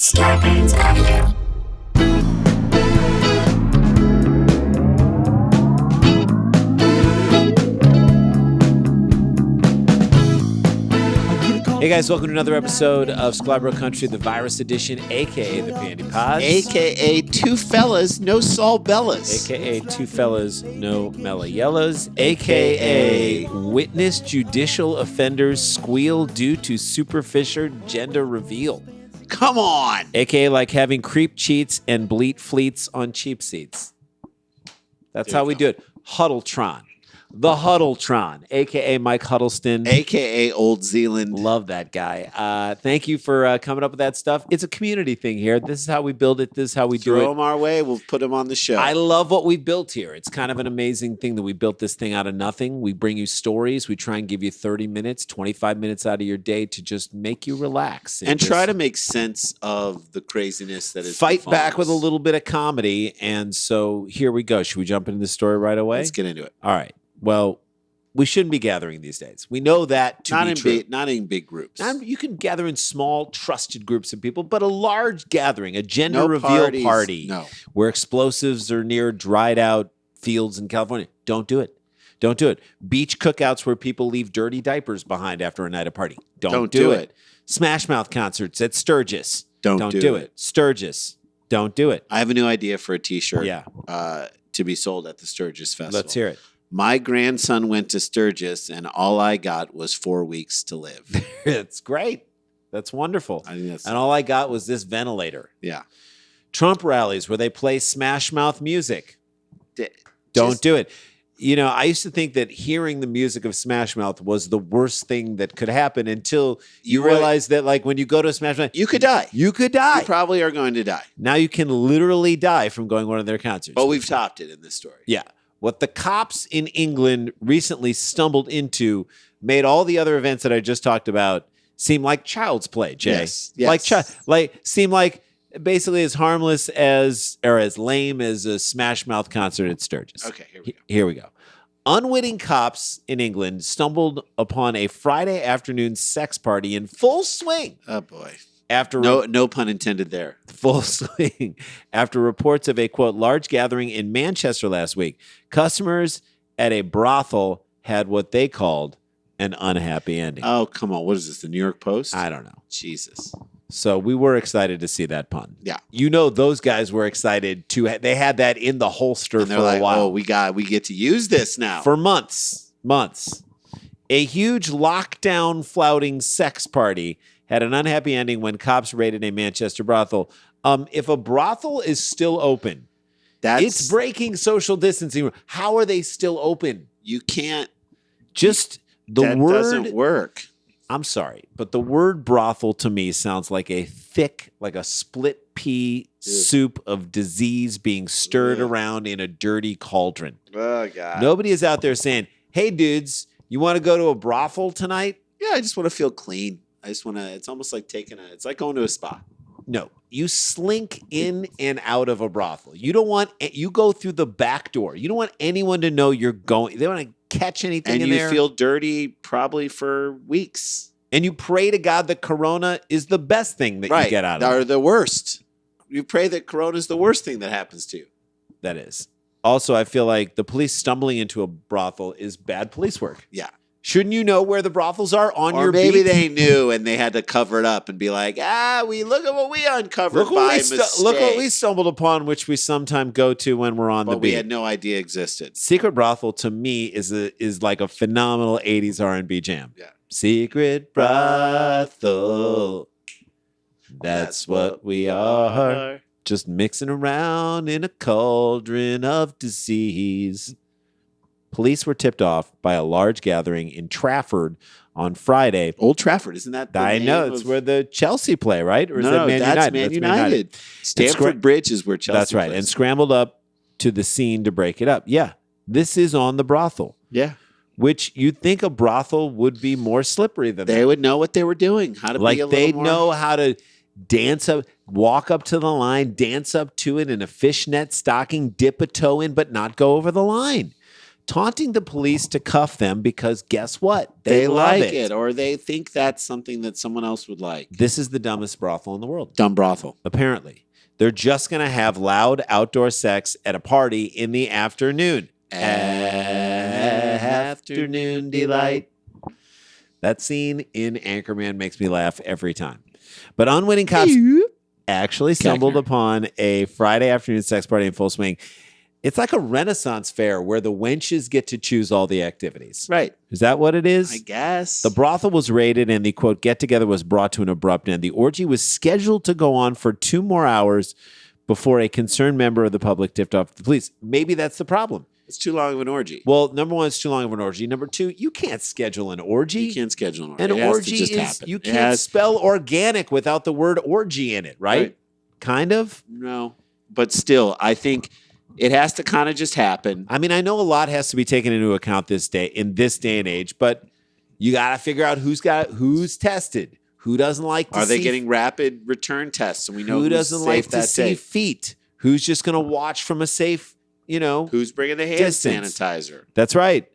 Scarpins Avenue. Hey guys, welcome to another episode of Sklar Country, the virus edition, aka the Pandy Pods, aka Two Fellas, No Saul Bellas, aka Two Fellas, No Mella Yellows, aka Witness Judicial Offenders Squeal Due to Superficial Gender Reveal. Come on, aka like having creep cheats and bleat fleets on cheap seats. That's how we do it. Huddletron. The Huddletron, a.k.a. Mike Huddleston. a.k.a. Old Zealand. Love that guy. Thank you for coming up with that stuff. It's a community thing here. This is how we build it. This is how we do it. Throw them our way. We'll put them on the show. I love what we've built here. It's kind of an amazing thing that we built this thing out of nothing. We bring you stories. We try and give you 30 minutes, 25 minutes out of your day to just make you relax. And try to make sense of the craziness that is. Fight back with a little bit of comedy. And so here we go. Should we jump into the story right away? Let's get into it. All right. Well, we shouldn't be gathering these days. We know that to be true. Not in big groups. You can gather in small, trusted groups of people, but a large gathering, a gender reveal party where explosives are near dried out fields in California. Don't do it. Don't do it. Beach cookouts where people leave dirty diapers behind after a night of party. Don't do it. Smash Mouth concerts at Sturgis. Don't do it. Sturgis. Don't do it. I have a new idea for a T-shirt to be sold at the Sturgis Festival. Let's hear it. My grandson went to Sturgis, and all I got was 4 weeks to live. It's great. That's wonderful. And all I got was this ventilator. Yeah. Trump rallies where they play Smash Mouth music. Don't do it. You know, I used to think that hearing the music of Smash Mouth was the worst thing that could happen until you realize that, like, when you go to Smash Mouth, you could die. You could die. You probably are going to die. Now you can literally die from going to one of their concerts. But we've topped it in this story. Yeah. What the cops in England recently stumbled into made all the other events that I just talked about seem like child's play, Jay. Yes. Seem like basically as harmless as or as lame as a Smash Mouth concert at Sturgis. Okay, here we go. Unwitting cops in England stumbled upon a Friday afternoon sex party in full swing. Oh boy. No pun intended there. Full swing. After reports of a, quote, large gathering in Manchester last week, customers at a brothel had what they called an unhappy ending. Oh, come on. What is this, the New York Post? I don't know. Jesus. So we were excited to see that pun. Yeah. You know, those guys were excited to, they had that in the holster and for a while. Oh, we get to use this now. For months. A huge lockdown flouting sex party had an unhappy ending when cops raided a Manchester brothel. If a brothel is still open, it's breaking social distancing. How are they still open? You can't. That word doesn't work. I'm sorry, but the word brothel to me sounds like a thick, like a split pea soup of disease being stirred around in a dirty cauldron. Oh, God. Nobody is out there saying, hey, dudes, you want to go to a brothel tonight? Yeah, I just want to feel clean. I just want to, it's almost like it's like going to a spa. No, you slink in and out of a brothel. You go through the back door. You don't want anyone to know you're going. They don't want to catch anything in there. And you feel dirty probably for weeks. And you pray to God that Corona is the best thing that you get out of it. Or the worst. You pray that Corona is the worst thing that happens to you. That is. Also, I feel like the police stumbling into a brothel is bad police work. Yeah. Shouldn't you know where the brothels are on your beat? Or maybe they knew and they had to cover it up and be like, look at what we uncovered by mistake. Look what we stumbled upon, which we sometimes go to when we're on the beat. But we had no idea existed. Secret Brothel, to me, is like a phenomenal 80s R&B jam. Yeah. Secret Brothel, that's what we are. Just mixing around in a cauldron of disease. Police were tipped off by a large gathering in Trafford on Friday. Old Trafford, isn't that the name? I know. It's where the Chelsea play, right? Or is that Man that's United? Man United. Stamford Bridge is where Chelsea That's right. plays. And scrambled up to the scene to break it up. Yeah. This is on the brothel. Yeah. Which you'd think a brothel would be more slippery than that. They would know what they were doing. How to be a little they'd more... know how to dance up, walk up to the line, dance up to it in a fishnet stocking, dip a toe in, but not go over the line. taunting the police to cuff them because guess what? They love like it, or they think that's something that someone else would like. This is the dumbest brothel in the world. Dumb brothel. Apparently. They're just going to have loud outdoor sex at a party in the afternoon. Afternoon delight. That scene in Anchorman makes me laugh every time. But unwitting cops actually stumbled upon a Friday afternoon sex party in full swing. It's like a Renaissance fair where the wenches get to choose all the activities. Right. Is that what it is? I guess. The brothel was raided and the, quote, get-together was brought to an abrupt end. The orgy was scheduled to go on for 2 more hours before a concerned member of the public tipped off the police. Maybe that's the problem. It's too long of an orgy. Well, number 1, it's too long of an orgy. Number 2, you can't schedule an orgy. You can't schedule an orgy. An orgy just is, happen. you can't spell organic without the word orgy in it, right? Kind of? No. But still, I think it has to kind of just happen. I mean, I know a lot has to be taken into account in this day and age, but you got to figure out who's tested, who doesn't like to see. Are they getting rapid return tests? And we know who doesn't like to see day. feet? Who's just going to watch from a safe, who's bringing the hand distance. sanitizer? That's right.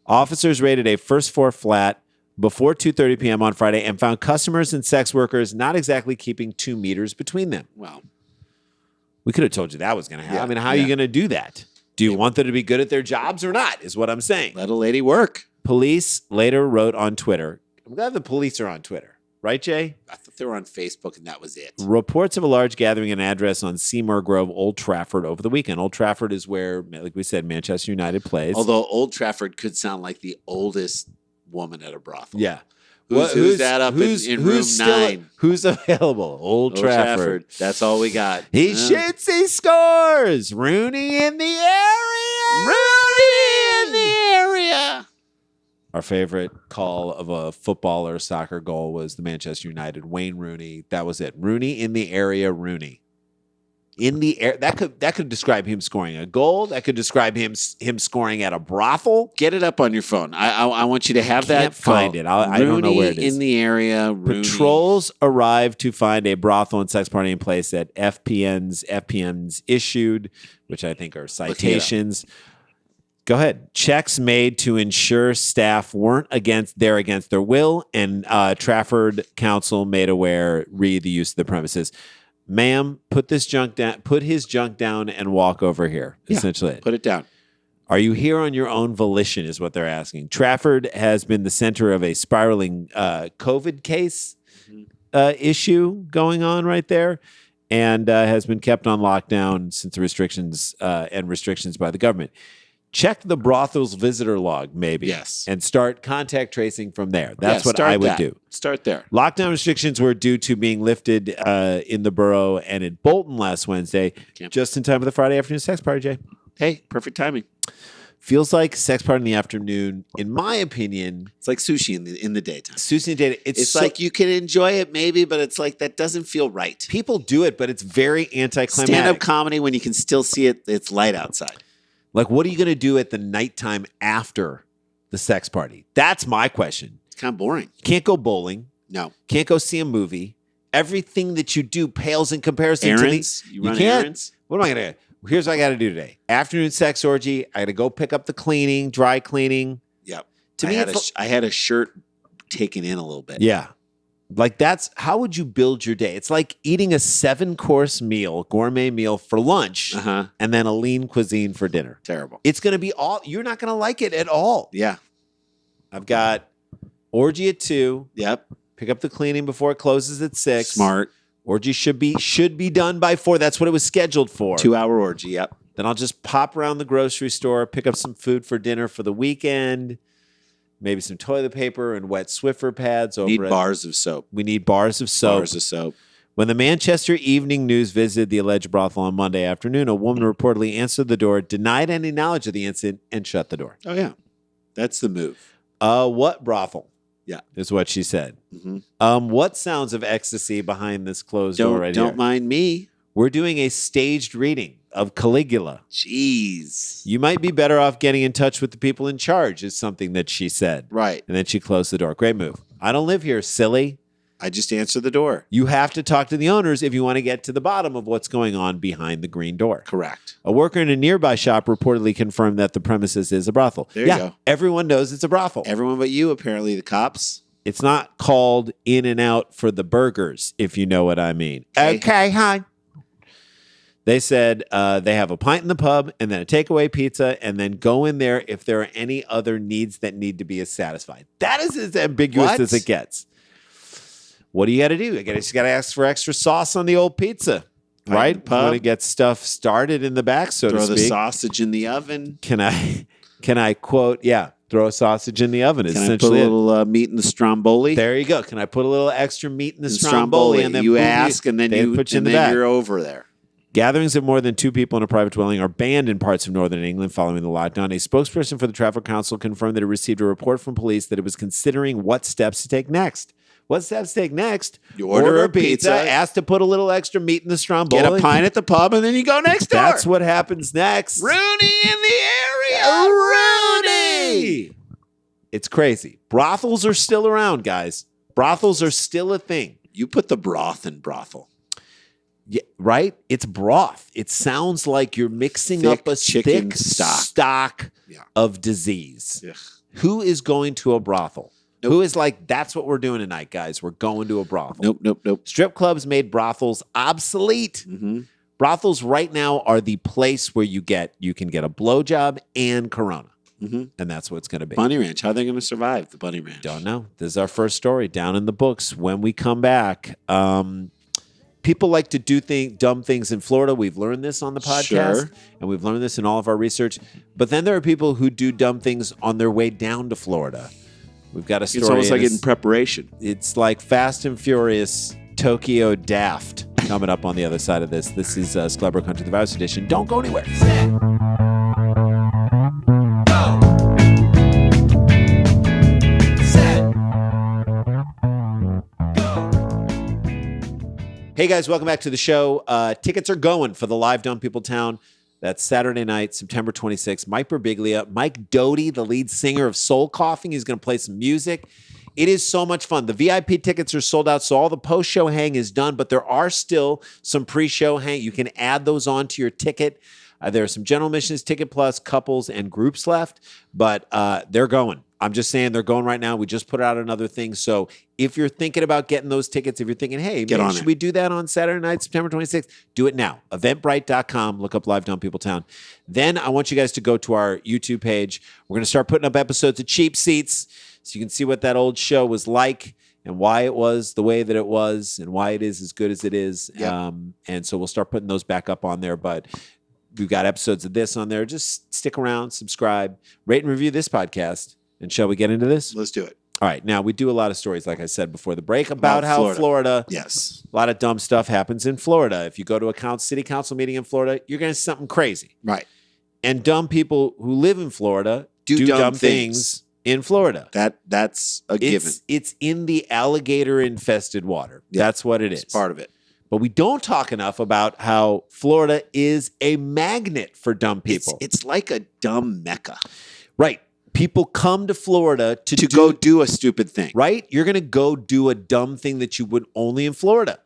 Officers raided a first floor flat before 2:30 p.m. on Friday and found customers and sex workers not exactly keeping 2 meters between them. Well, we could have told you that was going to happen. Yeah, I mean, how are you going to do that? Do you want them to be good at their jobs or not, is what I'm saying. let a lady work. Police later wrote on Twitter. I'm glad the police are on Twitter. Right, Jay? I thought they were on Facebook and that was it. Reports of a large gathering and address on Seymour Grove, Old Trafford over the weekend. Old Trafford is where, like we said, Manchester United plays. Although Old Trafford could sound like the oldest woman at a brothel. Yeah. Who's that up in room 9? Who's available? Old Trafford. That's all we got. He shoots, he scores. Rooney in the area. Rooney in the area. Our favorite call of a football or soccer goal was the Manchester United Wayne Rooney. That was it. Rooney in the area. Rooney in the air. That could describe him scoring a goal. That could describe him scoring at a brothel. Get it up on your phone. I want you to have that. Can't find it. I don't know where it is. In the area. Rooney. Patrols arrived to find a brothel and sex party in place that FPNs issued, which I think are citations. Go ahead. Checks made to ensure staff weren't against their will, and Trafford Council made aware the use of the premises. Ma'am, put his junk down and walk over here. Yeah, essentially. Put it down. Are you here on your own volition is what they're asking. Trafford has been the center of a spiraling COVID case issue going on right there, and has been kept on lockdown since the restrictions by the government. Check the brothel's visitor log, maybe. Yes. And start contact tracing from there. That's what I would do. Start there. Lockdown restrictions were due to being lifted in the borough and in Bolton last Wednesday, just in time for the Friday afternoon sex party, Jay. Hey, perfect timing. Feels like sex party in the afternoon, in my opinion. It's like sushi in the daytime. Sushi in the daytime. It's like you can enjoy it maybe, but it's like that doesn't feel right. People do it, but it's very anticlimactic. Stand-up comedy when you can still see it, it's light outside. Like, what are you going to do at the nighttime after the sex party? That's my question. It's kind of boring. You can't go bowling. No. Can't go see a movie. Everything that you do pales in comparison errands? to you run errands? What am I going to do? Here's what I got to do today. Afternoon sex orgy. I got to go pick up the cleaning, dry cleaning. Yep. I had a shirt taken in a little bit. Yeah. Like how would you build your day? It's like eating a 7-course meal, gourmet meal for lunch, and then a lean cuisine for dinner. Terrible. It's going to be you're not going to like it at all. Yeah. I've got orgy at 2. Yep. Pick up the cleaning before it closes at 6. Smart. Orgy should be done by 4. That's what it was scheduled for. 2-hour orgy. Yep. Then I'll just pop around the grocery store, pick up some food for dinner for the weekend. Maybe some toilet paper and wet Swiffer pads. Bars of soap. We need bars of soap. Bars of soap. When the Manchester Evening News visited the alleged brothel on Monday afternoon, a woman reportedly answered the door, denied any knowledge of the incident, and shut the door. Oh, yeah. That's the move. What brothel? Yeah. Is what she said. Mm-hmm. What sounds of ecstasy behind this closed door right here? Don't mind me. We're doing a staged reading of Caligula. Jeez. You might be better off getting in touch with the people in charge, is something that she said. Right. And then she closed the door. Great move. I don't live here, silly. I just answer the door. You have to talk to the owners if you want to get to the bottom of what's going on behind the green door. Correct. A worker in a nearby shop reportedly confirmed that the premises is a brothel. There you go. Everyone knows it's a brothel. Everyone but you, apparently, the cops. It's not called In and Out for the burgers, if you know what I mean. Okay, hi. They said they have a pint in the pub and then a takeaway pizza and then go in there if there are any other needs that need to be satisfied. That is as ambiguous as it gets. What do you got to do? You just got to ask for extra sauce on the old pizza, right? You want to get stuff started in the back, so to speak. Throw the sausage in the oven. Can I quote, throw a sausage in the oven. Can I put a little meat in the stromboli? There you go. Can I put a little extra meat in the stromboli? And then you ask, and then you're over there. Gatherings of more than 2 people in a private dwelling are banned in parts of northern England following the lockdown. A spokesperson for the Traffic Council confirmed that it received a report from police that it was considering what steps to take next. What steps to take next? You order a pizza, ask to put a little extra meat in the stromboli. Get a pint at the pub, and then you go next door. That's what happens next. Rooney in the area. Rooney! It's crazy. Brothels are still around, guys. Brothels are still a thing. You put the broth in brothel. Yeah, right? It's broth. It sounds like you're mixing up a thick stock of disease. Ugh. Who is going to a brothel? Nope. Who is like, that's what we're doing tonight, guys. We're going to a brothel. Nope. Strip clubs made brothels obsolete. Mm-hmm. Brothels right now are the place where you can get a blowjob and Corona. Mm-hmm. And that's what it's going to be. Bunny Ranch. How are they going to survive the Bunny Ranch? Don't know. This is our first story down in the books. When we come back, people like to do dumb things in Florida. We've learned this on the podcast, and we've learned this in all of our research. But then there are people who do dumb things on their way down to Florida. We've got a story. It's almost like in preparation. It's like Fast and Furious Tokyo Daft coming up on the other side of this. This is Sklar Country the Virus Edition. Don't go anywhere. Hey guys, welcome back to the show. Tickets are going for the live Dumb People Town. That's Saturday night, September 26th. Mike Birbiglia, Mike Doty, the lead singer of Soul Coughing. He's going to play some music. It is so much fun. The VIP tickets are sold out, so all the post-show hang is done, but there are still some pre-show hang. You can add those on to your ticket. There are some general admissions, Ticket Plus, couples, and groups left, but they're going. I'm just saying they're going right now. We just put out another thing. So if you're thinking about getting those tickets, if you're thinking, hey, should we do that on Saturday night, September 26th? Do it now. Eventbrite.com. Look up Live Dumb People Town. Then I want you guys to go to our YouTube page. We're going to start putting up episodes of Cheap Seats so you can see what that old show was like and why it was the way that it was and why it is as good as it is. Yep. And so we'll start putting those back up on there. But we've got episodes of this on there. Just stick around, subscribe, rate and review this podcast. And shall we get into this? Let's do it. All right. Now, we do a lot of stories, like I said before the break, about how Florida, yes, a lot of dumb stuff happens in Florida. If you go to a city council meeting in Florida, you're going to see something crazy. Right. And dumb people who live in Florida do dumb things in Florida. That's a given. It's in the alligator-infested water. Yeah. That's what it is. It's part of it. But we don't talk enough about how Florida is a magnet for dumb people. It's like a dumb mecca. Right. People come to Florida to go do a stupid thing, right? You're going to go do a dumb thing that you would only in Florida.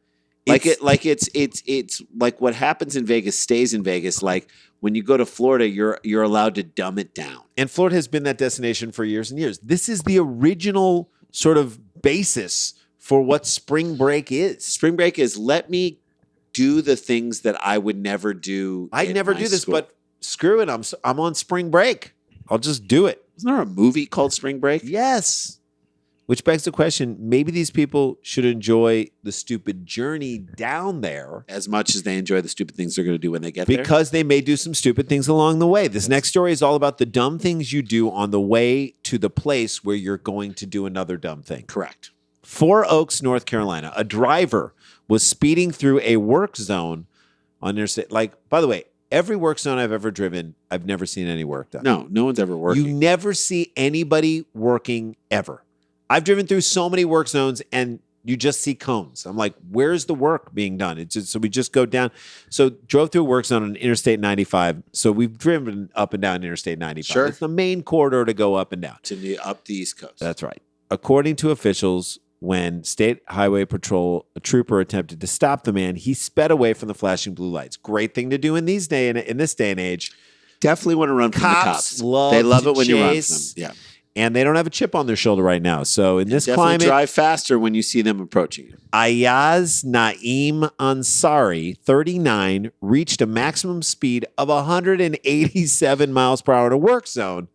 It's like what happens in Vegas stays in Vegas. Like when you go to Florida, you're allowed to dumb it down. And Florida has been that destination for years and years. This is the original sort of basis for what spring break is. Spring break is let me do the things that I would never do. I never do this, but screw it. I'm on spring break. I'll just do it. Isn't there a movie called Spring Break? Yes. Which begs the question, maybe these people should enjoy the stupid journey down there as much as they enjoy the stupid things they're going to do when they get there. Because they may do some stupid things along the way. This next story is all about the dumb things you do on the way to the place where you're going to do another dumb thing. Correct. 4 Oaks, North Carolina. A driver was speeding through a work zone on interstate. Like, by the way, every work zone I've ever driven, I've never seen any work done. No one's ever working. You never see anybody working ever. I've driven through so many work zones and you just see cones. I'm like, where's the work being done? So we just go down. So drove through a work zone on Interstate 95. So we've driven up and down Interstate 95. Sure. It's the main corridor to go up and down. Up the East Coast. That's right. According to officials, when State Highway Patrol a trooper attempted to stop the man. He sped away from the flashing blue lights. Great thing to do in this day and age. Definitely want to run from the cops. They love it when you run from them. Yeah. And they don't have a chip on their shoulder right now. So in this definitely climate, drive faster when you see them approaching you. Ayaz Naeem Ansari, 39, reached a maximum speed of 187 miles per hour in a work zone,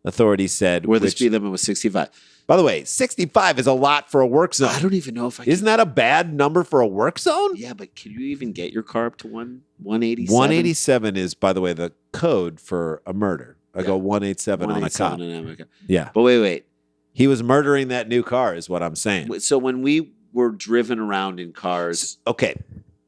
authorities said. Where the speed limit was 65. By the way, 65 is a lot for a work zone. I don't even know if I Isn't that a bad number for a work zone? Yeah, but can you even get your car up to 187? 187 is, by the way, the code for a murder. I go 187 on a cop. Yeah. But wait. He was murdering that new car is what I'm saying. So when we were driven around in cars. Okay.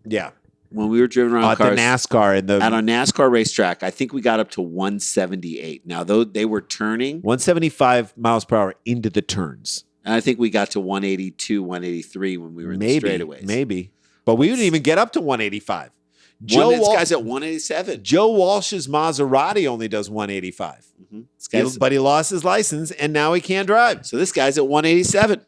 Yeah. When we were driven around cars. At the NASCAR. At a NASCAR racetrack, I think we got up to 178. Now, though they were turning. 175 miles per hour into the turns. And I think we got to 182, 183 when we were in the straightaways. Maybe. But we didn't even get up to 185. This guy's at 187. Joe Walsh's Maserati only does 185. Mm-hmm. But he lost his license, and now he can't drive. So this guy's at 187.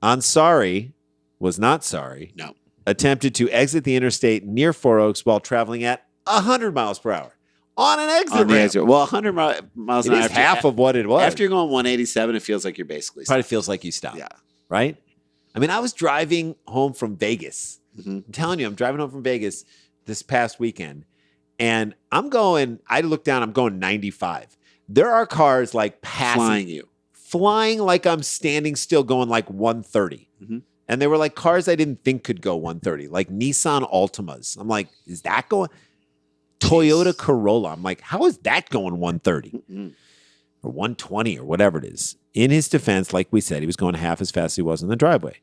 Ansari was not sorry. No. Attempted to exit the interstate near Four Oaks while traveling at 100 miles per hour on an exit ramp. Well, 100 miles an hour. It's half of what it was. After you're going 187, it feels like you're basically stopped. Probably feels like you stopped. Yeah. Right? I mean, I was driving home from Vegas. Mm-hmm. I'm telling you, I'm driving home from Vegas this past weekend, and I look down, I'm going 95. There are cars like flying like I'm standing still going like 130. Mm-hmm. And they were like cars I didn't think could go 130, like Nissan Altimas. I'm like, is that going? Toyota Corolla. I'm like, how is that going 130 or 120 or whatever it is? In his defense, like we said, he was going half as fast as he was in the driveway.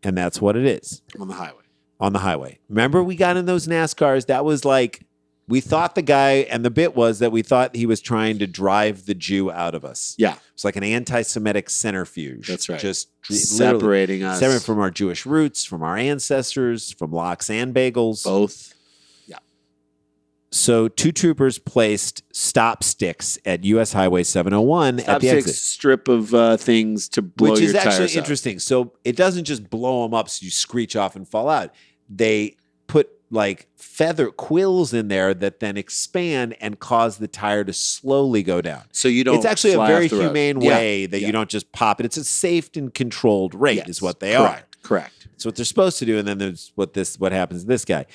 And that's what it is. On the highway. Remember we got in those NASCARs? That was like, we thought the guy, and the bit was that we thought he was trying to drive the Jew out of us. Yeah. It's like an anti-Semitic centrifuge. That's right. Just separating us. Separating from our Jewish roots, from our ancestors, from lox and bagels. Both. Yeah. So 2 troopers placed stop sticks at U.S. Highway 701 at the exit. Strip of things to blow your tires out. Which is actually interesting. So it doesn't just blow them up so you screech off and fall out. They put like feather quills in there that then expand and cause the tire to slowly go down. So you don't. It's actually a very humane way that you don't just pop it. It's a safe and controlled rate is what they are. Correct. It's what they're supposed to do. And then there's what happens to this guy.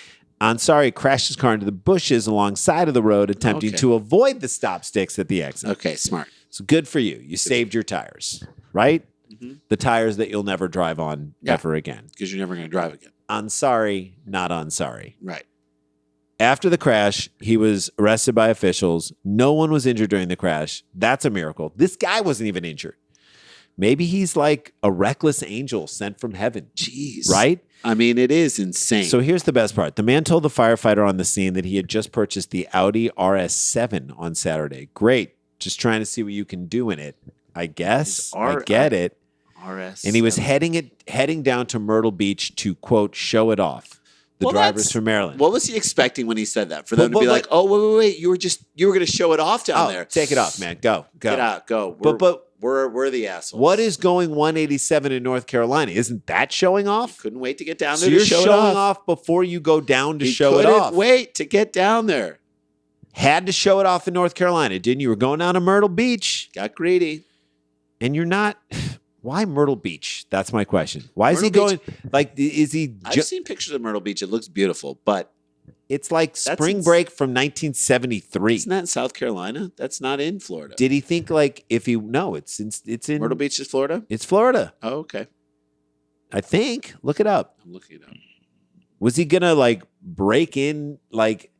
Ansari crashed his car into the bushes alongside of the road, attempting to avoid the stop sticks at the exit. Okay, smart. So good for you. You saved your tires, right? Mm-hmm. The tires that you'll never drive on ever again. Because you're never going to drive again. Ansari, not Ansari. Right. After the crash, he was arrested by officials. No one was injured during the crash. That's a miracle. This guy wasn't even injured. Maybe he's like a reckless angel sent from heaven. Jeez. Right? I mean, it is insane. So here's the best part. The man told the firefighter on the scene that he had just purchased the Audi RS7 on Saturday. Great. Just trying to see what you can do in it. I guess. I get it. RS7. And he was heading down to Myrtle Beach to, quote, show it off. The driver's from Maryland. What was he expecting when he said that? For them to be like, oh, wait. You were going to show it off down there. Take it off, man. Go. Get out. Go. We're the assholes. What is going 187 in North Carolina? Isn't that showing off? You couldn't wait to get down So there you're to show it showing off. off before you go down to show it off. Couldn't wait to get down there. Had to show it off in North Carolina, didn't you? You were going down to Myrtle Beach. Got greedy. And you're not... Why Myrtle Beach? That's my question. Why is he going? Like, is he? I've seen pictures of Myrtle Beach. It looks beautiful, but it's like spring break from 1973. Isn't that in South Carolina? That's not in Florida. Did he think like if he? No, it's in Myrtle Beach is Florida. It's Florida. Oh, okay. I think. Look it up. I'm looking it up. Was he gonna like break in like?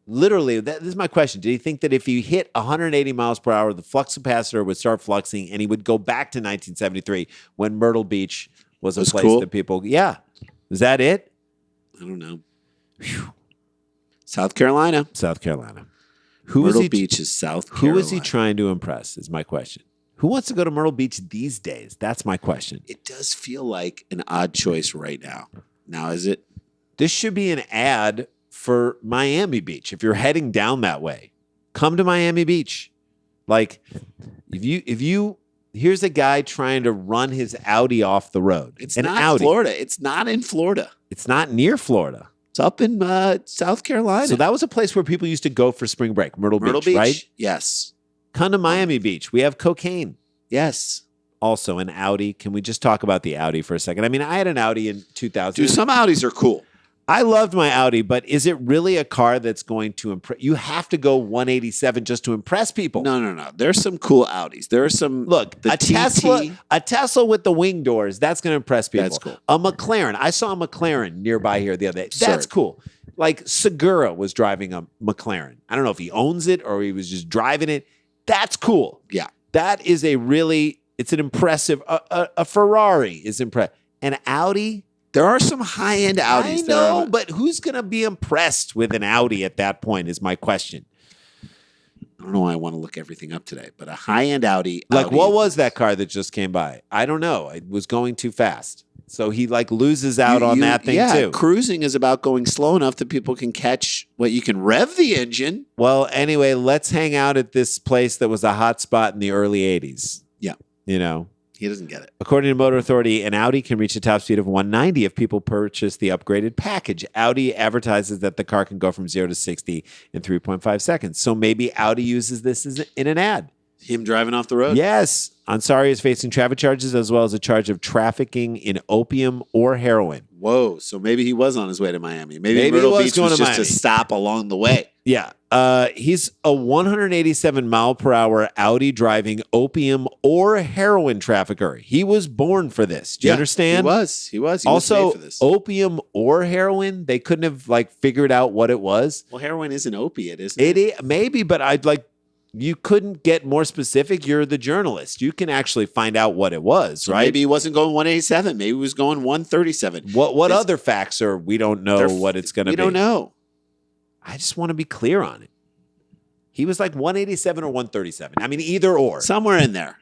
Literally, this is my question. Did he think that if he hit 180 miles per hour, the flux capacitor would start fluxing and he would go back to 1973 when Myrtle Beach was a place that people... Yeah. Is that it? I don't know. Whew. South Carolina. Myrtle Beach is South Carolina. Who is he trying to impress is my question. Who wants to go to Myrtle Beach these days? That's my question. It does feel like an odd choice right now. Now, is it? This should be an ad for Miami Beach. If you're heading down that way, come to Miami Beach. Like if you Here's a guy trying to run his Audi off the road. It's not Florida. It's not in Florida. It's not near Florida. It's up in South Carolina. So that was a place where people used to go for spring break. Myrtle Beach, right? Yes. Come to Miami Beach. We have cocaine. Yes. Also an Audi. Can we just talk about the Audi for a second? I mean, I had an Audi in 2000. Dude, some Audis are cool. I loved my Audi, but is it really a car that's going to impress? You have to go 187 just to impress people. No. There's some cool Audis. There are some. Look, a Tesla with the wing doors, that's going to impress people. That's cool. A McLaren. I saw a McLaren nearby here the other day. That's cool. Like Segura was driving a McLaren. I don't know if he owns it or he was just driving it. That's cool. Yeah. That is it's an impressive, a Ferrari is impressive. An Audi. There are some high-end Audis. I know, but who's going to be impressed with an Audi at that point is my question. I don't know why I want to look everything up today, but a high-end Audi. What was that car that just came by? I don't know. It was going too fast. So he loses out on that thing too. Cruising is about going slow enough that people can catch you can rev the engine. Well, anyway, let's hang out at this place that was a hot spot in the early 80s. Yeah. He doesn't get it. According to Motor Authority, an Audi can reach a top speed of 190 if people purchase the upgraded package. Audi advertises that the car can go from 0 to 60 in 3.5 seconds. So maybe Audi uses this in an ad. Him driving off the road? Yes. Ansari is facing traffic charges as well as a charge of trafficking in opium or heroin. Whoa. So maybe he was on his way to Miami. Maybe Myrtle Beach was just a stop along the way. Yeah. He's a 187 mile per hour Audi driving opium or heroin trafficker. He was born for this. Do you understand? He was. He also, was made for this. Opium or heroin, they couldn't have figured out what it was. Well, heroin is an opiate, isn't it? Maybe, but you couldn't get more specific. You're the journalist. You can actually find out what it was, right? Maybe he wasn't going 187. Maybe he was going 137. What other facts are we don't know what it's going to be? We don't know. I just want to be clear on it. He was like 187 or 137. I mean, either or. Somewhere in there.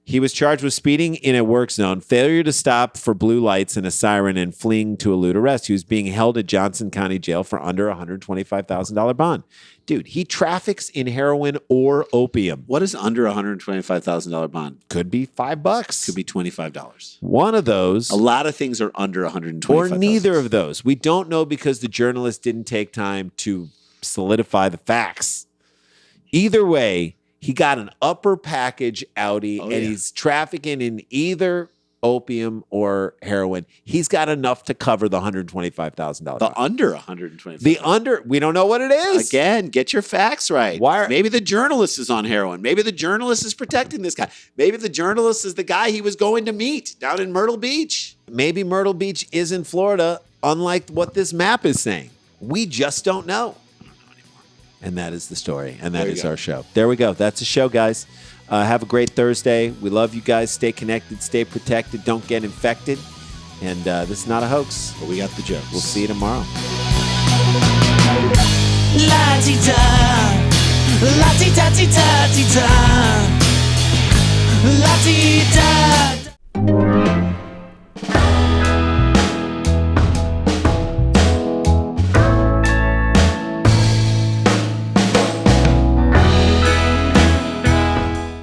He was charged with speeding in a work zone, failure to stop for blue lights and a siren, and fleeing to elude arrest. He was being held at Johnson County Jail for under $125,000 bond. Dude, he traffics in heroin or opium. What is under $125,000 bond? Could be $5. Could be $25. One of those. A lot of things are under $125,000. Or neither of those. We don't know because the journalist didn't take time to solidify the facts. Either way, he got an upper package Audi, he's trafficking in either opium or heroin. He's got enough to cover the $125,000. The under $125,000. The under, we don't know what it is. Again, get your facts right. Maybe the journalist is on heroin. Maybe the journalist is protecting this guy. Maybe the journalist is the guy he was going to meet down in Myrtle Beach. Maybe Myrtle Beach is in Florida, unlike what this map is saying. We just don't know. And that is the story. And that is our show. There we go. That's the show, guys. Have a great Thursday. We love you guys. Stay connected. Stay protected. Don't get infected. And this is not a hoax. But we got the jokes. We'll see you tomorrow. La-ti-da, la-ti-da-ti-da.